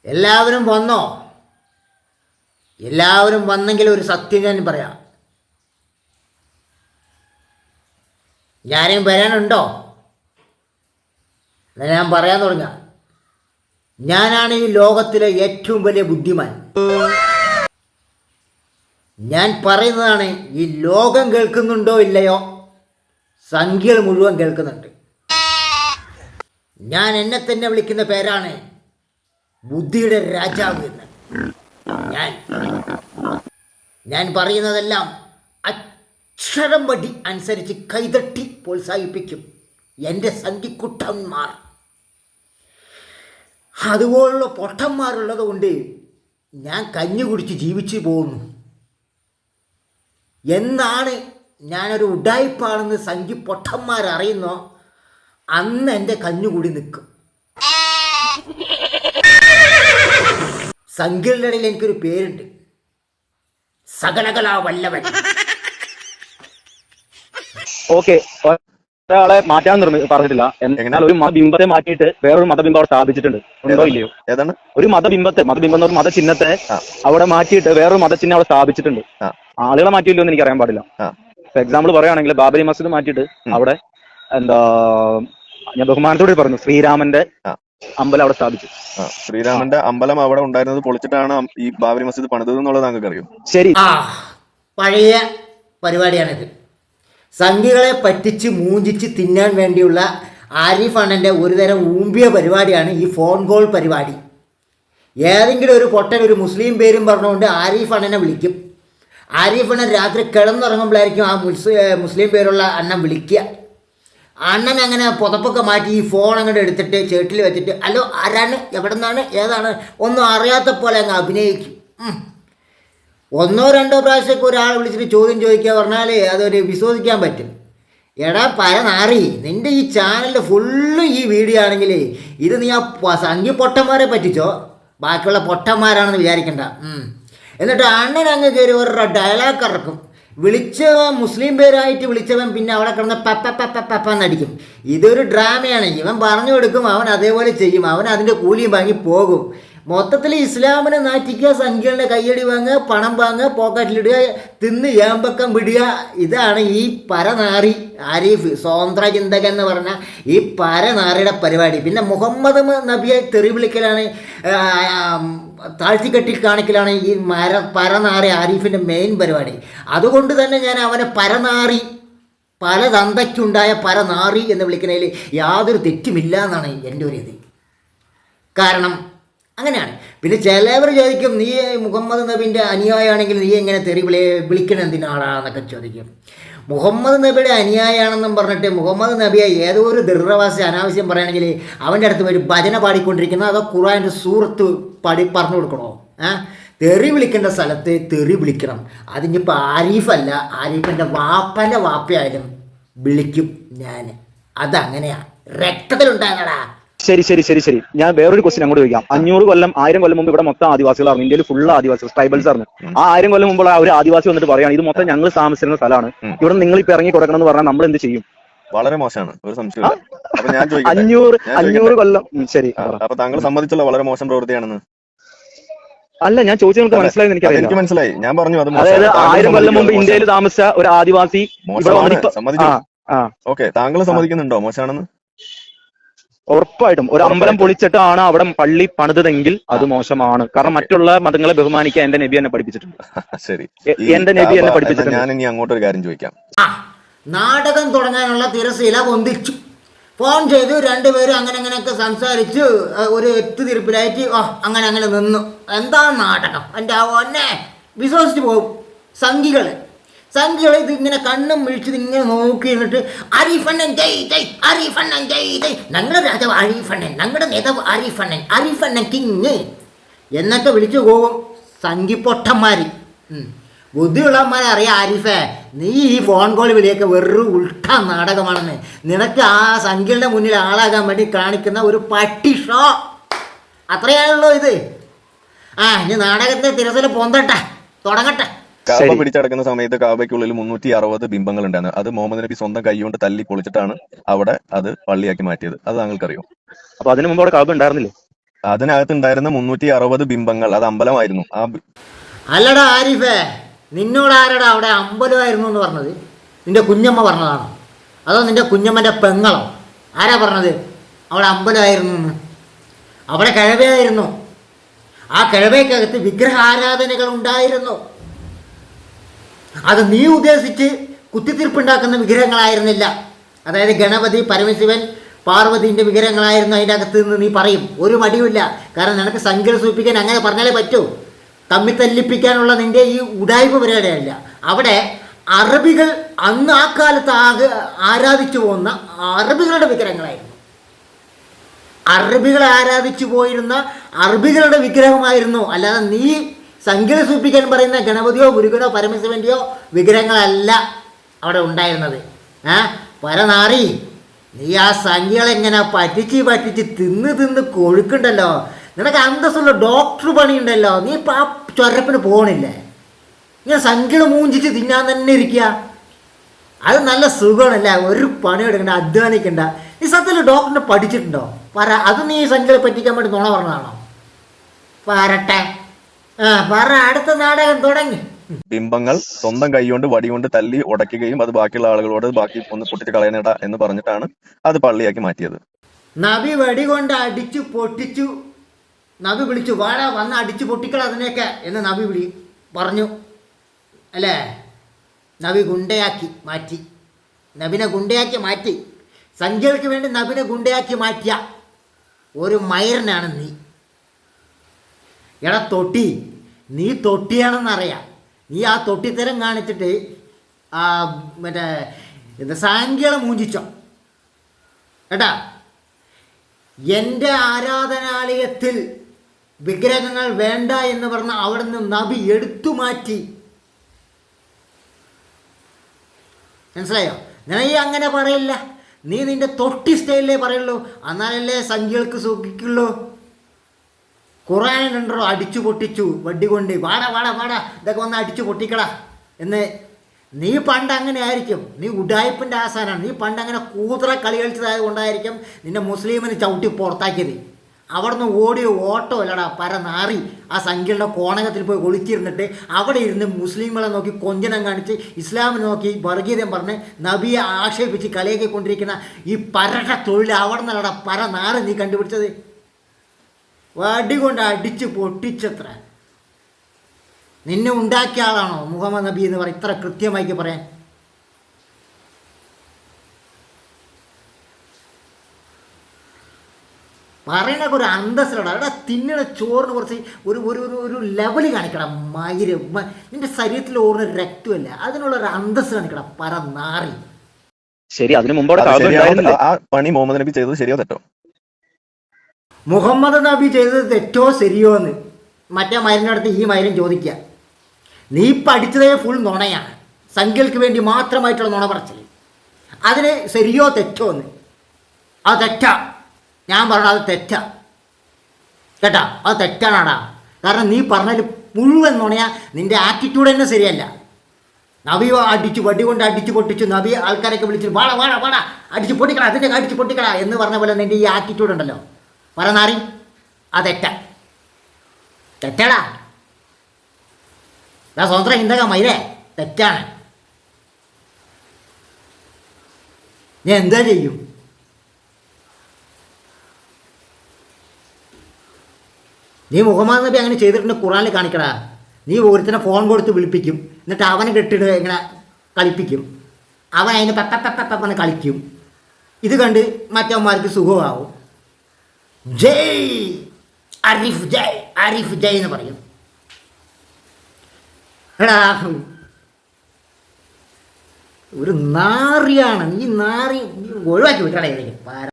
എല്ലാവരും വന്നോ? എല്ലാവരും വന്നെങ്കിൽ ഒരു സത്യം ഞാൻ പറയാം. ഞാനും വരാനുണ്ടോ? ഞാൻ പറയാൻ തുടങ്ങാം. ഞാനാണ് ഈ ലോകത്തിലെ ഏറ്റവും വലിയ ബുദ്ധിമാൻ. ഞാൻ പറയുന്നതാണ്. ഈ ലോകം കേൾക്കുന്നുണ്ടോ ഇല്ലയോ, സംഖ്യകൾ മുഴുവൻ കേൾക്കുന്നുണ്ട്. ഞാൻ എന്നെ തന്നെ വിളിക്കുന്ന പേരാണ് ബുദ്ധിയുടെ രാജാവ് എന്ന്. ഞാൻ പറയുന്നതെല്ലാം അക്ഷരം പടി അനുസരിച്ച് കൈതട്ടി പ്രോത്സാഹിപ്പിക്കും എൻ്റെ സംഖ്യക്കുട്ടന്മാർ. അതുപോലുള്ള പൊട്ടന്മാരുള്ളത് കൊണ്ട് ഞാൻ കഞ്ഞി കുടിച്ച് ജീവിച്ചു പോകുന്നു. എന്നാണ് ഞാനൊരു ഉഡായിപ്പാണെന്ന് സംഖ്യ പൊട്ടന്മാരറിയുന്നോ അന്ന് എൻ്റെ കഞ്ഞുകൂടി നിൽക്കും. സംഖ്യകളുടെ ഇടയിൽ എനിക്കൊരു പേരുണ്ട്, സകലകലാ വല്ലവൻ. ഓക്കെ, ഒരാളെ മാറ്റാൻ പറഞ്ഞിട്ടില്ല. എന്നാൽ ഒരു മതബിംബത്തെ മാറ്റിയിട്ട് വേറൊരു മതബിംബം അവിടെ സ്ഥാപിച്ചിട്ടുണ്ട്. ഉണ്ടോ ഇല്ലയോ? ഏതാണ്? ഒരു മതബിംബം എന്ന് പറഞ്ഞ മതചിഹ്നത്തെ അവിടെ മാറ്റിയിട്ട് വേറൊരു മതചിഹ്നം അവിടെ സ്ഥാപിച്ചിട്ടുണ്ട്. ആളുകളെ മാറ്റിയില്ലോ എന്ന് എനിക്ക് അറിയാൻ പാടില്ല. ഫോർ എക്സാമ്പിൾ പറയുകയാണെങ്കിൽ ബാബരി മസ്ജിദ് മാറ്റിയിട്ട് അവിടെ എന്താ, ഞാൻ ബഹുമാനത്തോടെ പറഞ്ഞു, ശ്രീരാമന്റെ അമ്പലം അവിടെ സ്ഥാപിച്ചു. ശ്രീരാമന്റെ അമ്പലം അവിടെ ഉണ്ടായിരുന്നത് പൊളിച്ചിട്ടാണ് ഈ ബാബരി മസ്ജിദ് പണിതത് എന്നുള്ളത് താങ്കൾക്ക് അറിയോ? ശരി, പഴയ പരിപാടിയാണിത്. സംഖ്യകളെ പറ്റിച്ച് മൂഞ്ചിച്ച് തിന്നാൻ വേണ്ടിയുള്ള ആരിഫ് അണ്ണൻ്റെ ഒരുതരം ഊമ്പിയ പരിപാടിയാണ് ഈ ഫോൺ കോൾ പരിപാടി. ഏതെങ്കിലും ഒരു പൊട്ടൻ ഒരു മുസ്ലിം പേരും പറഞ്ഞുകൊണ്ട് ആരിഫ് അണ്ണനെ വിളിക്കും. ആരിഫ് അണ്ണൻ രാത്രി കിടന്നുറങ്ങുമ്പോഴായിരിക്കും ആ മുസ്ലിം പേരുള്ള അണ്ണൻ വിളിക്കുക. അണ്ണൻ അങ്ങനെ പുതപ്പൊക്കെ മാറ്റി ഈ ഫോൺ അങ്ങോട്ട് എടുത്തിട്ട് ചേട്ടിൽ വെച്ചിട്ട് ഹലോ ആരാണ്, എവിടെ നിന്നാണ്, ഏതാണ് ഒന്നും അറിയാത്ത പോലെ അങ്ങ് അഭിനയിക്കും. ഒന്നോ രണ്ടോ പ്രാവശ്യമൊക്കെ ഒരാൾ വിളിച്ചിട്ട് ചോദ്യം ചോദിക്കുക പറഞ്ഞാൽ അതൊരു വിശ്വസിക്കാൻ പറ്റും. എടാ പരനാറി, നിൻ്റെ ഈ ചാനലിൽ ഫുള്ളും ഈ വീഡിയോ ആണെങ്കിൽ ഇത് നീ ആ സംഖ്യ പൊട്ടന്മാരെ പറ്റിച്ചോ, ബാക്കിയുള്ള പൊട്ടന്മാരാണെന്ന് വിചാരിക്കണ്ട. എന്നിട്ട് അണ്ണൻ അങ്ങ് കയറി ഒരു ഡയലോഗ് ഇറക്കും. വിളിച്ചവൻ മുസ്ലിം പേരായിട്ട് വിളിച്ചവൻ പിന്നെ അവിടെ കിടന്ന് പപ്പന്നടിക്കും. ഇതൊരു ഡ്രാമയാണ്. ഇവൻ പറഞ്ഞു കൊടുക്കും, അവൻ അതേപോലെ ചെയ്യും, അവൻ അതിൻ്റെ കൂലിയും വാങ്ങി പോകും. മൊത്തത്തിൽ ഇസ്ലാമിനെ നാറ്റിക്കുക, സംഖ്യകളുടെ കയ്യടി വാങ്ങുക, പണം വാങ്ങുക, പോക്കറ്റിലിടുക, തിന്ന് ഏമ്പക്കം വിടുക. ഇതാണ് ഈ പരനാറി ആരിഫ് സ്വതന്ത്ര ചിന്തകൻ എന്ന് പറഞ്ഞ ഈ പരനാറിയുടെ പരിപാടി. പിന്നെ മുഹമ്മദ് നബിയെ തെറി വിളിക്കലാണ്, താഴ്ത്തിക്കെട്ടി കാണിക്കലാണ് ഈ പരനാറി ആരിഫിൻ്റെ മെയിൻ പരിപാടി. അതുകൊണ്ട് തന്നെ ഞാൻ അവനെ പരനാറി, പല തന്തയ്ക്കുണ്ടായ പരനാറി എന്ന് വിളിക്കുന്നതിൽ യാതൊരു തെറ്റുമില്ല എന്നാണ് എൻ്റെ ഒരു ഇത്. കാരണം അങ്ങനെയാണ്. പിന്നെ ചിലവർ ചോദിക്കും, നീ മുഹമ്മദ് നബിൻ്റെ അനുയായാണെങ്കിൽ നീ എങ്ങനെ തെറി വിളിക്കണം എന്തിനാളാന്നൊക്കെ ചോദിക്കും. മുഹമ്മദ് നബിയുടെ അനുയായാണെന്നും പറഞ്ഞിട്ട് മുഹമ്മദ് നബിയെ ഏതോ ഒരു ദൃഢവാസി അനാവശ്യം പറയുകയാണെങ്കിൽ അവൻ്റെ അടുത്ത് ഒരു ഭജന പാടിക്കൊണ്ടിരിക്കുന്ന അതോ ഖുർആൻ്റെ സൂറത്ത് പറഞ്ഞു കൊടുക്കണോ? തെറി വിളിക്കേണ്ട സ്ഥലത്ത് തെറി വിളിക്കണം. അതിനിപ്പോൾ ആരിഫല്ല, ആരിഫിൻ്റെ വാപ്പൻ്റെ വാപ്പയായാലും വിളിക്കും ഞാൻ. അതങ്ങനെയാണ്, രക്തത്തിലുണ്ടാകണടാ. ശരി ശരി ശരി ശരി ഞാൻ വേറൊരു ക്വസ്റ്റ്യൻ അങ്ങോട്ട് ചോദിക്കാം. 500 കൊല്ലം 1000 കൊല്ലം മുമ്പ് ഇവിടെ മൊത്തം ആദിവാസികളായിരുന്നു. ഇന്ത്യയിൽ ഫുൾ ആദിവാസികൾ, ട്രൈബൽസ് ആയിരുന്നു. ആ 1000 കൊല്ലം മുമ്പുള്ള ഒരു ആദിവാസി വന്നിട്ട് പറയാണ് ഇത് മൊത്തം ഞങ്ങൾ താമസിക്കുന്ന സ്ഥലമാണ്, ഇവിടെ നിങ്ങൾ ഇപ്പൊ ഇറങ്ങി കൊടുക്കണം എന്ന് പറഞ്ഞാൽ നമ്മൾ എന്ത് ചെയ്യും? വളരെ മോശമാണ്, ഒരു സംശയമില്ല. അപ്പൊ ഞാൻ 500 കൊല്ലം ശരി. അപ്പൊ താങ്കൾ സമ്മതിച്ചുള്ള വളരെ മോശം പ്രവൃത്തിയാണെന്ന്? അല്ല, ഞാൻ ചോദിച്ചത് നിങ്ങൾക്ക് മനസ്സിലായി? എനിക്ക് മനസ്സിലായി. ഞാൻ പറഞ്ഞു അത് അതായത് 1000 കൊല്ലം മുമ്പ് ഇന്ത്യയിൽ താമസിച്ച ഒരു ആദിവാസി ഓക്കെ, താങ്കൾ സമ്മതിക്കുന്നുണ്ടോ മോശമാണെന്ന്? ഉറപ്പായിട്ടും. ഒരു അമ്പലം പൊളിച്ചിട്ടാണ് അവിടെ പള്ളി പണിതെങ്കിൽ അത് മോശമാണ്. കാരണം മറ്റുള്ള മതങ്ങളെ ബഹുമാനിക്കാൻ എന്റെ നബി എന്നെ പഠിപ്പിച്ചിട്ടുണ്ട്. ശരി, എന്റെ നബി എന്നെ പഠിപ്പിച്ചിട്ടുണ്ട്. ഞാൻ ഇനി അങ്ങോട്ടൊരു കാര്യം ചോദിക്കാം. നാടകം തുടങ്ങാനുള്ള തിരശീല പൊന്തിച്ചു. ഫോൺ ചെയ്തു, രണ്ടുപേരും അങ്ങനെ അങ്ങനെയൊക്കെ സംസാരിച്ച് ഒരു ഒത്തുതീർപ്പിലായിട്ട് അങ്ങനെ നിന്നു. എന്താ നാടകം? എൻ്റെ ഒന്നെ വിശ്വസിച്ച് പോകും സംഖ്യകൾ ഇതിങ്ങനെ കണ്ണും വീഴ്ചത് ഇങ്ങനെ നോക്കി എന്നിട്ട് ആരിഫണ്ണൻ ജയ് ജയ്, ആരിഫണ്ണൻ ജയ് ജയ്, ഞങ്ങളുടെ രാജാവ് ആരിഫണ്ണൻ, ഞങ്ങളുടെ നേതാവ് ആരിഫണ്ണൻ, ആരിഫണ്ണൻ കിങ് എന്നൊക്കെ വിളിച്ചു പോകും സംഖ്യപ്പൊട്ടന്മാർ. ബുദ്ധിയുള്ളവന്മാരെ അറിയാം, ആരിഫേ നീ ഈ ഫോൺ കോൾ വിളിയൊക്കെ വെറും ഉൾട്ട നാടകമാണെന്ന്. നിനക്ക് ആ സംഖ്യയുടെ മുന്നിൽ ആളാകാൻ വേണ്ടി കാണിക്കുന്ന ഒരു പട്ടി ഷോ, അത്രയാണല്ലോ ഇത്. ഇനി നാടകത്തെ തിരസല പൊന്തട്ടെ, തുടങ്ങട്ടെ. കാബ പിടിച്ചടക്കുന്ന സമയത്ത് കാബയ്ക്കുള്ളിൽ 360 ബിംബങ്ങൾ ഉണ്ടായിരുന്നു. അത് മുഹമ്മദ് നബി സ്വന്തം കൈകൊണ്ട് തല്ലി പൊളിച്ചിട്ടാണ് അവിടെ അത് പള്ളിയാക്കി മാറ്റിയത്. അത് താങ്കൾക്കറിയോ? അപ്പൊ അതിനു മുമ്പ് അവിടെ കാബ ഉണ്ടായിരുന്നില്ലേ? അതിനകത്തുണ്ടായിരുന്ന 360 ബിംബങ്ങൾ അത് അമ്പലമായിരുന്നു. അല്ലടാ ആരിഫേ, നിന്നോട് ആരടാ അവിടെ അമ്പലമായിരുന്നു എന്ന് പറഞ്ഞത്? നിന്റെ കുഞ്ഞമ്മ പറഞ്ഞതാണോ, അതോ നിന്റെ കുഞ്ഞമ്മൻ്റെ പെങ്ങളോ? ആരാ പറഞ്ഞത് അവിടെ അമ്പലമായിരുന്നു എന്ന്? അവിടെ കിഴവയായിരുന്നു. ആ കിഴവയ്ക്കകത്ത് വിഗ്രഹാരാധനകൾ ഉണ്ടായിരുന്നു. അത് നീ ഉദ്ദേശിച്ച് കുത്തിത്തിരിപ്പുണ്ടാക്കുന്ന വിഗ്രഹങ്ങളായിരുന്നില്ല. അതായത് ഗണപതി, പരമശിവൻ, പാർവതിൻ്റെ വിഗ്രഹങ്ങളായിരുന്നു അതിൻ്റെ അകത്ത് നിന്ന് നീ പറയും. ഒരു മടിയുമില്ല. കാരണം നിനക്ക് സംഖ്യ സൂചിപ്പിക്കാൻ അങ്ങനെ പറഞ്ഞാലേ പറ്റൂ. തമ്മിൽ തല്ലിപ്പിക്കാനുള്ള നിൻ്റെ ഈ ഉടായ്പ പരിപാടിയല്ല. അവിടെ അറബികൾ അന്ന് ആ കാലത്ത് ആരാധിച്ചു പോകുന്ന അറബികളുടെ വിഗ്രഹങ്ങളായിരുന്നു. അറബികൾ ആരാധിച്ചു പോയിരുന്ന അറബികളുടെ വിഗ്രഹമായിരുന്നു. അല്ലാതെ നീ സംഖ്യ സൂചിപ്പിക്കാൻ പറയുന്ന ഗണപതിയോ മുരുകനോ പരമശിവൻ്റെയോ വിഗ്രഹങ്ങളല്ല അവിടെ ഉണ്ടായിരുന്നത്. പരനാറി, നീ ആ സംഖ്യകളെങ്ങനെ പറ്റിച്ച് തിന്ന് കൊഴുക്കുണ്ടല്ലോ. നിനക്ക് അന്തസ്സുള്ള ഡോക്ടർ പണിയുണ്ടല്ലോ. നീ ഇപ്പം ആ ചൊരപ്പിന് പോകണില്ലേ? ഇങ്ങനെ സംഖ്യകൾ മൂഞ്ചിച്ച് തിന്നാൻ തന്നെ ഇരിക്കുക. അത് നല്ല സുഖമാണല്ല. ഒരു പണി എടുക്കണ്ട, അധ്വാനിക്കണ്ട. നീ സത്യത്തിൽ ഡോക്ടറിനെ പഠിച്ചിട്ടുണ്ടോ? പറ. അത് നീ സംഖ്യകളെ പറ്റിക്കാൻ വേണ്ടി നുണ പറഞ്ഞതാണോ? പറട്ടെ, പറ. അടുത്ത നാടകം തുടങ്ങി. ബിംബങ്ങൾ സ്വന്തം കൈകൊണ്ട് വടികൊണ്ട് തല്ലി ഉടയ്ക്കുകയും അത് ബാക്കിയുള്ള ആളുകളോട് ബാക്കി ഒന്ന് പൊട്ടിച്ച് കളയണേടാ എന്ന് പറഞ്ഞിട്ടാണ് അത് പള്ളിയാക്കി മാറ്റിയത്. നബി വടി കൊണ്ട് അടിച്ചു പൊട്ടിച്ചു. നബി വിളിച്ചു, വാടാ വന്ന് അടിച്ചു പൊട്ടിക്കള അതിനെയൊക്കെ എന്ന് നബി പറഞ്ഞു അല്ലേ? നബി ഗുണ്ടയാക്കി മാറ്റി. നബിനെ ഗുണ്ടയാക്കി മാറ്റി. സംഖ്യകൾക്ക് വേണ്ടി നബിനെ ഗുണ്ടയാക്കി മാറ്റിയ ഒരു മയരനാണ് നീ. എടാ തൊട്ടി, നീ തൊട്ടിയാണെന്നറിയാം. നീ ആ തൊട്ടിത്തരം കാണിച്ചിട്ട് മറ്റേ സംഖ്യകളെ മൂഞ്ചിച്ചോ കേട്ടാ. എൻ്റെ ആരാധനാലയത്തിൽ വിഗ്രഹങ്ങൾ വേണ്ട എന്ന് പറഞ്ഞ അവിടെ നിന്ന് നബി എടുത്തു മാറ്റി. മനസ്സിലായോ? നീ അങ്ങനെ പറയില്ല. നീ നിന്റെ തൊട്ടി സ്റ്റൈലിലേ പറയുള്ളൂ. എന്നാലല്ലേ സംഖ്യകൾക്ക് സുഖിക്കുള്ളൂ. ഖുറാനുണ്ടോ അടിച്ചു പൊട്ടിച്ചു വടി കൊണ്ട്, വാടാ വാടാ വാടാ ഇതൊക്കെ വന്ന് അടിച്ചു പൊട്ടിക്കടാ എന്ന്. നീ പണ്ട് അങ്ങനെ ആയിരിക്കും. നീ ഉഡായിപ്പിൻ്റെ ആസാനാണ്. നീ പണ്ട് അങ്ങനെ കൂതറ കളി കളിച്ചതായത് കൊണ്ടായിരിക്കും നിന്നെ മുസ്ലിമിന് ചവിട്ടി പുറത്താക്കിയത്. അവിടെ നിന്ന് ഓടിയോ ഓട്ടോ അല്ലടാ പരനാറി. ആ സംഖ്യയുടെ കോണകത്തിൽ പോയി ഒളിച്ചിരുന്നിട്ട് അവിടെ ഇരുന്ന് മുസ്ലിങ്ങളെ നോക്കി കൊഞ്ചനം കാണിച്ച് ഇസ്ലാമിനെ നോക്കി വർഗീയതയും പറഞ്ഞ് നബിയെ ആക്ഷേപിച്ച് കളിയാക്കിക്കൊണ്ടിരിക്കുന്ന ഈ പരട്ട തൊഴിൽ അവിടെ നിന്നല്ലടാ പരനാറി നീ കണ്ടുപിടിച്ചത്. വടി കൊണ്ട് അടിച്ച് പൊട്ടിച്ചത്ര. നിന്നെ ഉണ്ടാക്കിയ ആളാണോ മുഹമ്മദ് നബി എന്ന് പറയും ഇത്ര കൃത്യമായിട്ട് പറയാൻ? പറയണൊക്കെ ഒരു അന്തസ്സിലടാ. എടാ തിന്നണ ചോറിന് കുറച്ച് ഒരു ഒരു ഒരു ലെവൽ കാണിക്കണം. മയിര് നിന്റെ ശരീരത്തിൽ ഓടുന്ന രക്തമല്ല, അതിനുള്ളൊരു അന്തസ് കാണിക്കണം പരനാറി. ശരി, അതിനു മുമ്പ് ആ പണി മുഹമ്മദ് നബി ചെയ്തത് ശരിയോ തെറ്റോ? മുഹമ്മദ് നബി ചെയ്തത് തെറ്റോ ശരിയോ എന്ന് മറ്റേ മരുന്നിൻ്റെ അടുത്ത് ഈ മരുന്ന് ചോദിക്കുക. നീ പഠിച്ചതേ ഫുൾ നുണയാണ്. സംഖ്യകൾക്ക് വേണ്ടി മാത്രമായിട്ടുള്ള നുണ പറച്ചിൽ. അതിന് ശരിയോ തെറ്റോ എന്ന്. അത് തെറ്റാ. ഞാൻ പറഞ്ഞത് അത് തെറ്റാ കേട്ടാ. അത് തെറ്റാണാടാ. കാരണം നീ പറഞ്ഞതിൽ മുഴുവൻ നുണയാ. നിൻ്റെ ആറ്റിറ്റ്യൂഡ് തന്നെ ശരിയല്ല. നബി അടിച്ചു വടി കൊണ്ട് അടിച്ചു പൊട്ടിച്ചു. നബി ആൾക്കാരൊക്കെ വിളിച്ചിട്ട് വാടാ വാടാ വാടാ അടിച്ചു പൊട്ടിക്കട അതിൻ്റെ അടിച്ചു പൊട്ടിക്കട എന്ന് പറഞ്ഞ പോലെ നിൻ്റെ ഈ ആറ്റിറ്റ്യൂഡ് ഉണ്ടല്ലോ പറനാറി, അത് തെറ്റാടാ. സ്വന്തം ഹിന്ദക മൈരേ, തെറ്റാണ്. ഞാൻ എന്താ ചെയ്യും? നീ മുഹമ്മദ് നബി അങ്ങനെ ചെയ്തിട്ടുണ്ട് ഖുറാനിൽ കാണിക്കടാ. നീ ഒരുത്തനെ ഫോൺ കൊടുത്ത് വിളിപ്പിക്കും, എന്നിട്ട് അവനെ കെട്ടിട്ട് ഇങ്ങനെ കളിപ്പിക്കും. അവൻ അതിന് പെപ്പെന്ന് കളിക്കും. ഇത് കണ്ട് മറ്റവന്മാർക്ക് സുഖമാവും. ജയ് ആരിഫ് ജയ്, ആരിഫ് ജയ് എന്ന് പറയും. എടാ ഒരു നാറിയാണ് ഈ നാറി. ഒഴിവാക്കി വിട്ടടേ പാര